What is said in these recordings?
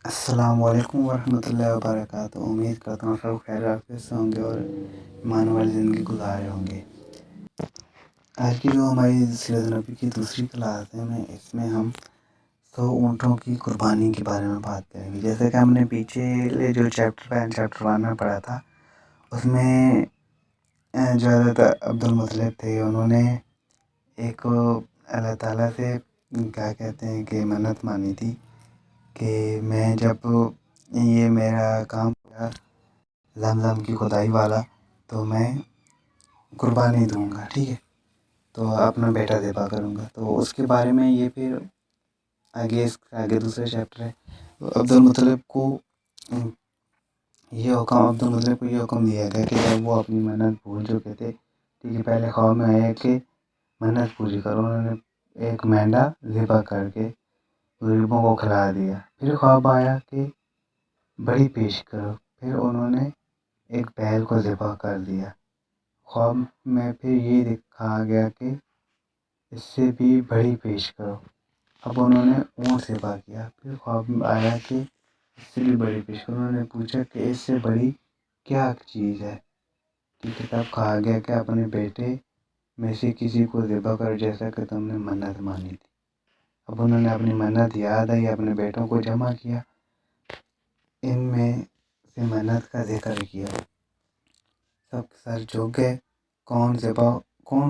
السلام علیکم ورحمۃ اللہ وبرکاتہ۔ امید کرتا ہوں سب خیر عافیت سے ہوں گے اور ایمان والی زندگی گزارے ہوں گے۔ آج کی جو ہماری سیرت نبی کی دوسری کلاس ہے اس میں ہم 100 اونٹوں کی قربانی کے بارے میں بات کریں گے۔ جیسے کہ ہم نے پیچھے جو چیپٹر 1 میں پڑھا تھا، اس میں جو حضرت عبدالمطلب تھے انہوں نے ایک اللہ تعالیٰ سے کیا کہتے ہیں کہ منت مانی تھی کہ میں جب یہ میرا کام پورا زمزم کی کھدائی والا تو میں قربانی دوں گا، ٹھیک ہے، تو اپنا بیٹا ذبح کروں گا۔ تو اس کے بارے میں یہ پھر آگے دوسرا چیپٹر ہے۔ عبدالمطلب کو یہ حکم دیا گیا کہ جب وہ اپنی منت بھول چکے تھے، ٹھیک ہے، پہلے خواب میں آیا کہ منت پوری کرو، انہوں نے ایک مینڈا ذبح کر کے غریبوں کو کھلا دیا۔ پھر خواب آیا کہ بڑی پیش کرو، پھر انہوں نے ایک بیل کو ذبح کر دیا۔ خواب میں پھر یہ دکھا گیا کہ اس سے بھی بڑی پیش کرو، اب انہوں نے اونٹ ذبح کیا۔ پھر خواب میں آیا کہ اس سے بھی بڑی پیش کرو، انہوں نے پوچھا کہ اس سے بڑی کیا چیز ہے، ٹھیک ہے، تب کہا گیا کہ اپنے بیٹے میں سے کسی کو ذبح کر جیسا کہ تم نے منت مانی تھی۔ اب انہوں نے اپنی منت یاد آئی، اپنے بیٹوں کو جمع کیا، ان میں سے منت کا ذکر کیا، سب سر جھک گئے، کون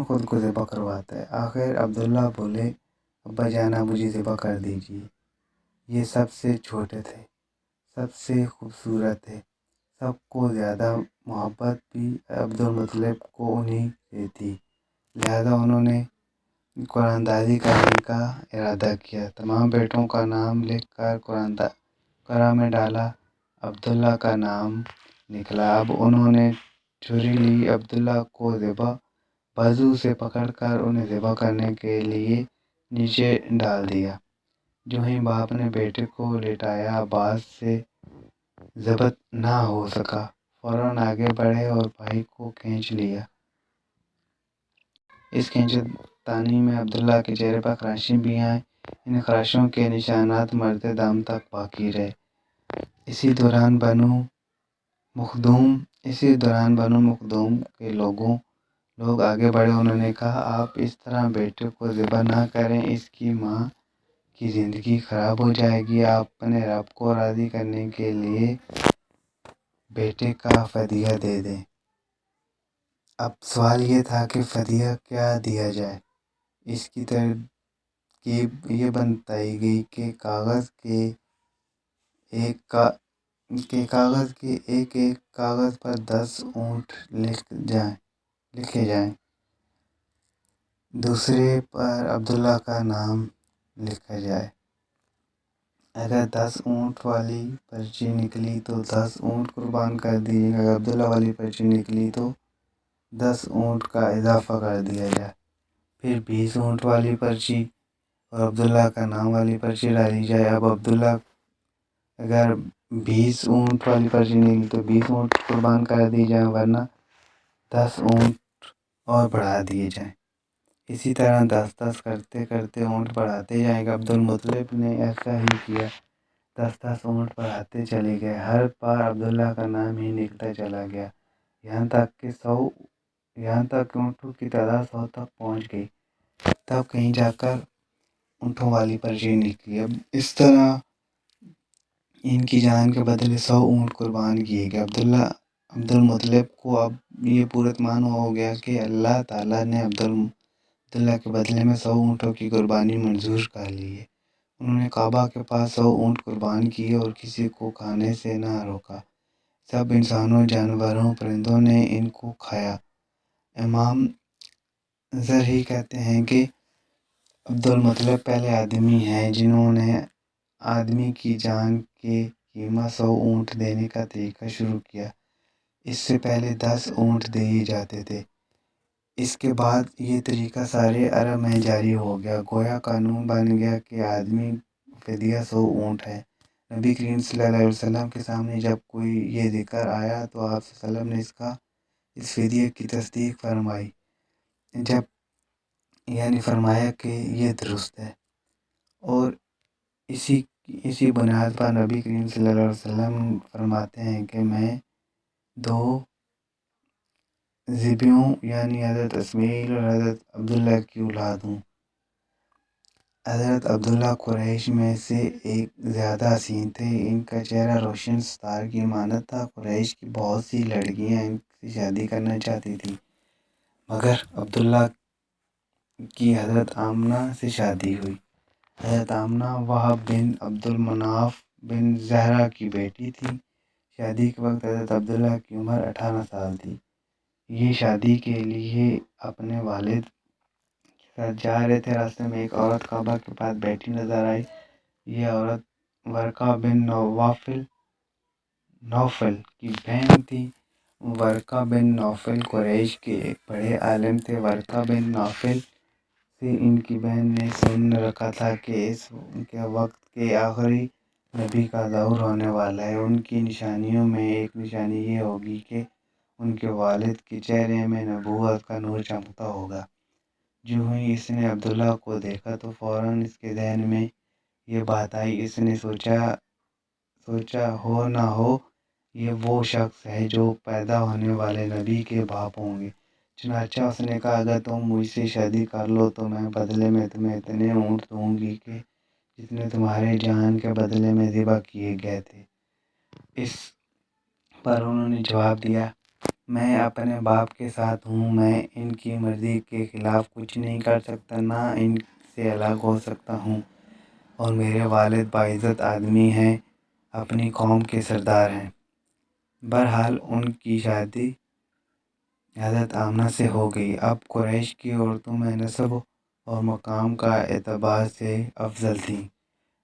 خود کو ذبح کرواتا ہے۔ آخر عبداللہ بولے، ابا جان مجھے ذبح کر دیجیے، یہ سب سے چھوٹے تھے، سب سے خوبصورت تھے، سب کو زیادہ محبت بھی عبدالمطلب کو انہی سے تھی، لہذا انہوں نے قرآن دازی کرنے کا ارادہ کیا۔ تمام بیٹوں کا نام لکھ کر قرآن میں ڈالا، عبداللہ کا نام نکلا۔ اب انہوں نے چھری لی، عبداللہ کو بازو سے پکڑ کر انہیں ذبح کرنے کے لیے نیچے ڈال دیا۔ جو ہی باپ نے بیٹے کو لٹایا، عباس سے ضبط نہ ہو سکا، فوراً آگے بڑھے اور بھائی کو کھینچ لیا۔ اس کھینچتانی میں عبداللہ کے چہرے پر خراشیں بھی آئیں، ان خراشوں کے نشانات مرتے دم تک باقی رہے۔ اسی دوران بنو مخدوم کے لوگ آگے بڑھے، انہوں نے کہا آپ اس طرح بیٹے کو ذبح نہ کریں، اس کی ماں کی زندگی خراب ہو جائے گی، آپ اپنے رب کو راضی کرنے کے لیے بیٹے کا فدیہ دے دیں۔ اب سوال یہ تھا کہ فدیہ کیا دیا جائے۔ اس کی ترکیب یہ بتائی گئی کہ کاغذ کے ایک کاغذ پر 10 اونٹ لکھے جائیں، دوسرے پر عبداللہ کا نام لکھا جائے۔ اگر 10 اونٹ والی پرچی نکلی تو 10 اونٹ قربان کر دیے، اگر عبداللہ والی پرچی نکلی تو 10 اونٹ کا اضافہ کر دیا جائے۔ پھر 20 اونٹ والی پرچی اور عبداللہ کا نام والی پرچی ڈالی جائے۔ اب اگر 20 اونٹ والی پرچی نکلی تو 20 اونٹ قربان کر دی جائیں، ورنہ 10 اونٹ اور بڑھا دیے جائیں۔ اسی طرح 10 کرتے اونٹ بڑھاتے جائیں گے۔ عبدالمطلب نے ایسا ہی کیا، 10 اونٹ بڑھاتے چلے گئے، ہر بار عبداللہ کا نام ہی نکلتا چلا گیا، یہاں تک کہ اونٹوں کی تعداد 100 تک پہنچ گئی۔ تب کہیں جا کر اونٹوں والی پرچی نکلی۔ اب اس طرح ان کی جان کے بدلے 100 اونٹ قربان کیے گئے۔ عبدالمطلب کو اب یہ پورا اطمینان ہو گیا کہ اللہ تعالیٰ نے عبداللہ کے بدلے میں 100 اونٹوں کی قربانی منظور کر لی ہے۔ انہوں نے کعبہ کے پاس 100 اونٹ قربان کیے اور کسی کو کھانے سے نہ روکا، سب انسانوں، جانوروں، پرندوں نے ان کو کھایا۔ امام زرعی کہتے ہیں کہ عبدالمطلب پہلے آدمی ہیں جنہوں نے آدمی کی جان کی قیمت 100 اونٹ دینے کا طریقہ شروع کیا۔ اس سے پہلے 10 اونٹ دیے جاتے تھے۔ اس کے بعد یہ طریقہ سارے عرب میں جاری ہو گیا، گویا قانون بن گیا کہ آدمی فدیہ 100 اونٹ ہے۔ نبی کریم صلی اللہ علیہ وسلم کے سامنے جب کوئی یہ ذکر آیا تو آپ صلی اللہ علیہ وسلم نے اس فدیہ کی تصدیق فرمائی، فرمایا کہ یہ درست ہے، اور اسی اسی بنیاد پر نبی کریم صلی اللہ علیہ وسلم فرماتے ہیں کہ میں 2 ذبیوں یعنی حضرت اسماعیل اور حضرت عبداللہ کی اولاد ہوں۔ حضرت عبداللہ قریش میں سے ایک زیادہ حسین تھے، ان کا چہرہ روشن ستارے کی مانند تھا۔ قریش کی بہت سی لڑکیاں ان سے شادی کرنا چاہتی تھیں، مگر عبداللہ کی حضرت آمنہ سے شادی ہوئی۔ حضرت آمنہ وہب بن عبد المناف بن زہرہ کی بیٹی تھی۔ شادی کے وقت حضرت عبداللہ کی عمر 18 سال تھی۔ یہ شادی کے لیے اپنے والد کے ساتھ جا رہے تھے، راستے میں ایک عورت کعبہ کے پاس بیٹھی نظر آئی۔ یہ عورت ورقہ بن نوفل کی بہن تھی۔ ورقہ بن نوفل قریش کے ایک بڑے عالم تھے۔ ورقہ بن نوفل سے ان کی بہن نے سن رکھا تھا کہ اس کے وقت کے آخری نبی کا ظہور ہونے والا ہے۔ ان کی نشانیوں میں ایک نشانی یہ ہوگی کہ ان کے والد کے چہرے میں نبوت کا نور چمکتا ہوگا۔ جو ہی اس نے عبداللہ کو دیکھا تو فوراً اس کے ذہن میں یہ بات آئی۔ اس نے سوچا ہو نہ ہو یہ وہ شخص ہے جو پیدا ہونے والے نبی کے باپ ہوں گے۔ چنانچہ اس نے کہا اگر تم مجھ سے شادی کر لو تو میں بدلے میں تمہیں اتنے اونٹ دوں گی کہ جتنے تمہارے جان کے بدلے میں ذبح کیے گئے تھے۔ اس پر انہوں نے جواب دیا میں اپنے باپ کے ساتھ ہوں، میں ان کی مرضی کے خلاف کچھ نہیں کر سکتا، نہ ان سے الگ ہو سکتا ہوں، اور میرے والد باعزت آدمی ہیں، اپنی قوم کے سردار ہیں۔ بہرحال ان کی شادی حضرت آمنہ سے ہو گئی۔ اب قریش کی عورتوں میں نسب اور مقام کا اعتبار سے افضل تھیں۔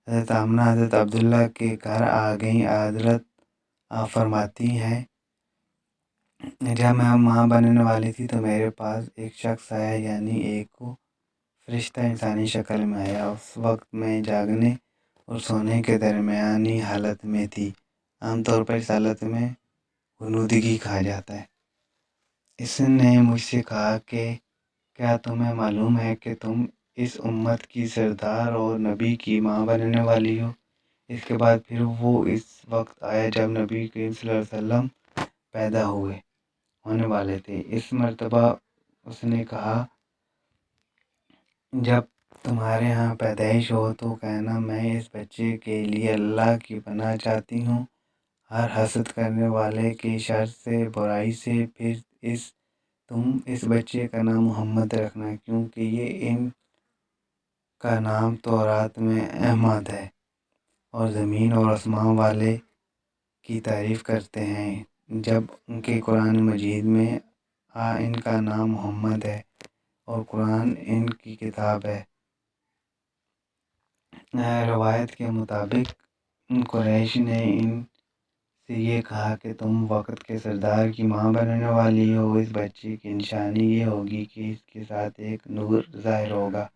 حضرت آمنہ حضرت عبداللہ کے گھر آ گئیں۔ حضرت آپ فرماتی ہیں جب میں ماں بننے والی تھی تو میرے پاس ایک شخص آیا، یعنی ایک فرشتہ انسانی شکل میں آیا۔ اس وقت میں جاگنے اور سونے کے درمیانی حالت میں تھی۔ عام طور پر اس حالت میں غنودگی کہا جاتا ہے۔ اس نے مجھ سے کہا کہ کیا تمہیں معلوم ہے کہ تم اس امت کی سردار اور نبی کی ماں بننے والی ہو؟ اس کے بعد پھر وہ اس وقت آیا جب نبی کریم صلی اللہ علیہ وسلم پیدا ہونے والے تھے۔ اس مرتبہ اس نے کہا جب تمہارے ہاں پیدائش ہو تو کہنا میں اس بچے کے لیے اللہ کی پناہ چاہتی ہوں، ہر حسد کرنے والے کی شر سے، برائی سے۔ پھر تم اس بچے کا نام محمد رکھنا، کیونکہ یہ ان کا نام تورات میں احمد ہے، اور زمین اور آسمان والے کی تعریف کرتے ہیں، جب کہ قرآن مجید میں ان کا نام محمد ہے اور قرآن ان کی کتاب ہے۔ روایت کے مطابق قریش نے ان سے یہ کہا کہ تم وقت کے سردار کی ماں بننے والی ہو، اس بچے کی نشانی یہ ہوگی کہ اس کے ساتھ ایک نور ظاہر ہوگا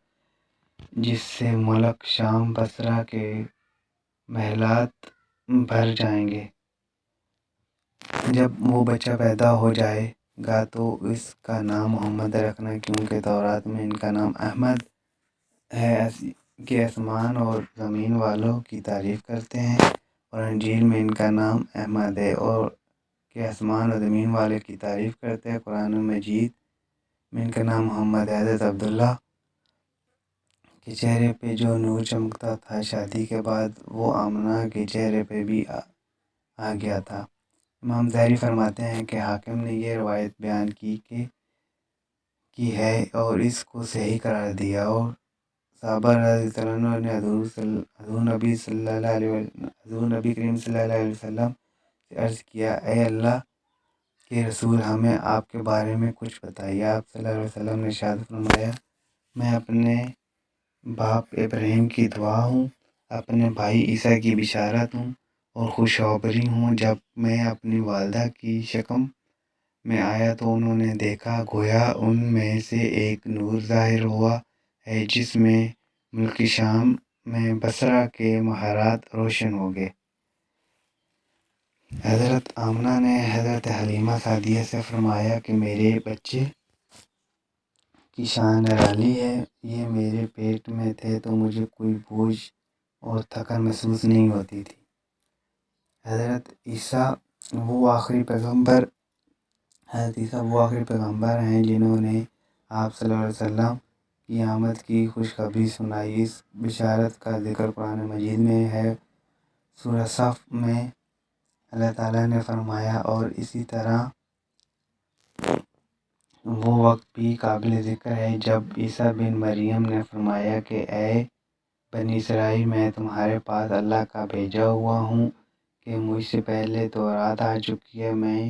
جس سے ملک شام بصرہ کے محلات بھر جائیں گے۔ جب وہ بچہ پیدا ہو جائے گا تو اس کا نام محمد رکھنا، کیونکہ تورات میں ان کا نام احمد ہے کہ آسمان اور زمین والوں کی تعریف کرتے ہیں، اور انجیل میں ان کا نام احمد ہے اور کہ آسمان اور زمین والے کی تعریف کرتے ہیں۔ قرآن مجید میں ان کا نام محمد ہے۔ حضرت عبداللہ کے چہرے پہ جو نور چمکتا تھا شادی کے بعد وہ آمنہ کے چہرے پہ بھی آ گیا تھا۔ امام ظاہری فرماتے ہیں کہ حاکم نے یہ روایت بیان کی ہے اور اس کو صحیح قرار دیا، اور صحابہ رضی اللہ عنہ نے حضور نبی کریم صلی اللہ علیہ وسلم سے عرض کیا اے اللہ کے رسول، ہمیں آپ کے بارے میں کچھ بتائیے۔ آپ صلی اللہ علیہ وسلم نے ارشاد فرمایا میں اپنے باپ ابراہیم کی دعا ہوں، اپنے بھائی عیسیٰ کی بشارت ہوں اور خوشخبری ہوں۔ جب میں اپنی والدہ کی شکم میں آیا تو انہوں نے دیکھا گویا ان میں سے ایک نور ظاہر ہوا ہے جس میں ملک شام میں بصرہ کے محلات روشن ہو گئے۔ حضرت آمنہ نے حضرت حلیمہ سعدیہ سے فرمایا کہ میرے بچے کی شان نرالی ہے، یہ میرے پیٹ میں تھے تو مجھے کوئی بوجھ اور تھکن محسوس نہیں ہوتی تھی۔ حضرت عیسیٰ وہ آخری پیغمبر ہیں جنہوں نے آپ صلی اللہ علیہ وسلم کی آمد کی خوشخبری سنائی۔ اس بشارت کا ذکر قرآن مجید میں ہے۔ سورہ صف میں اللہ تعالیٰ نے فرمایا، اور اسی طرح وہ وقت بھی قابل ذکر ہے جب عیسیٰ بن مریم نے فرمایا کہ اے بنی اسرائیل، میں تمہارے پاس اللہ کا بھیجا ہوا ہوں کہ مجھ سے پہلے تورات آ چکی ہے، میں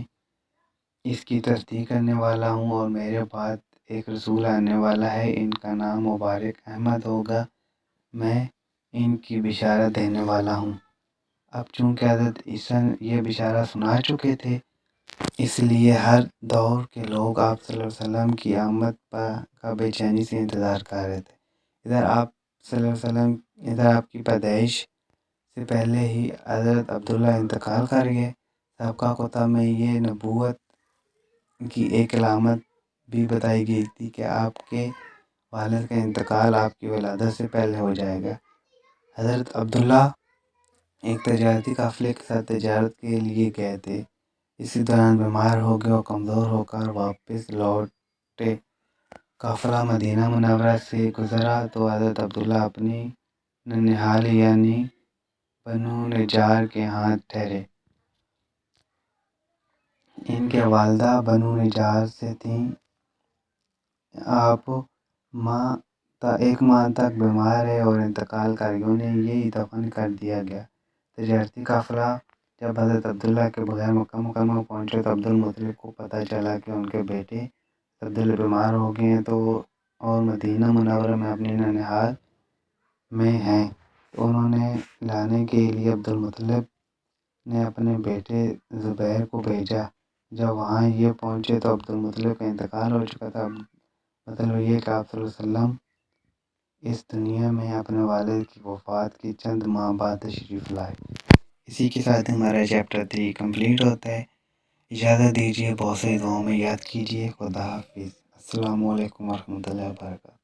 اس کی تصدیق کرنے والا ہوں، اور میرے بعد ایک رسول آنے والا ہے، ان کا نام مبارک احمد ہوگا، میں ان کی بشارت دینے والا ہوں۔ اب چونکہ حضرت عیسیٰ یہ بشارت سنا چکے تھے، اس لیے ہر دور کے لوگ آپ صلی اللہ علیہ وسلم کی آمد کا بے چینی سے انتظار کر رہے تھے۔ ادھر آپ صلی اللہ علیہ وسلم آپ کی پیدائش سے پہلے ہی حضرت عبداللہ انتقال کر گئے۔ سابقہ کتب میں یہ نبوت کی ایک علامت بھی بتائی گئی تھی کہ آپ کے والد کا انتقال آپ کی ولادت سے پہلے ہو جائے گا۔ حضرت عبداللہ ایک تجارتی قافلے کے ساتھ تجارت کے لیے گئے تھے، اسی دوران بیمار ہو گئے اور کمزور ہو کر واپس لوٹے۔ قافلہ مدینہ منورہ سے گزرا تو حضرت عبداللہ اپنی ننھیال یعنی بنو نجار کے ہاں ٹھہرے۔ ان کی والدہ بنو نجار سے تھیں۔ آپ ایک ماہ تک بیمار رہے اور انتقال کر گئے، انہیں یہی دفن کر دیا گیا۔ تجارتی قافلہ جب حضرت عبداللہ کے بغیر مکہ مکرمہ پہنچے تو عبدالمطلب کو پتہ چلا کہ ان کے بیٹے عبداللہ بیمار ہو گئے ہیں اور مدینہ منورہ میں اپنی ننھیال میں ہیں، تو انہوں نے لانے کے لیے عبدالمطلب نے اپنے بیٹے زبیر کو بھیجا۔ جب وہاں یہ پہنچے تو عبدالمطلب کا انتقال ہو چکا تھا۔ مطلب یہ کہ آپ صلی اللہ علیہ وسلم اس دنیا میں اپنے والد کی وفات کے چند ماہ بعد تشریف لائے۔ اسی کے ساتھ ہمارا چیپٹر 3 کمپلیٹ ہوتا ہے۔ اجازت دیجیے، بہت سی دعاؤں میں یاد کیجیے۔ خدا حافظ۔ السلام علیکم ورحمۃ اللہ وبرکاتہ۔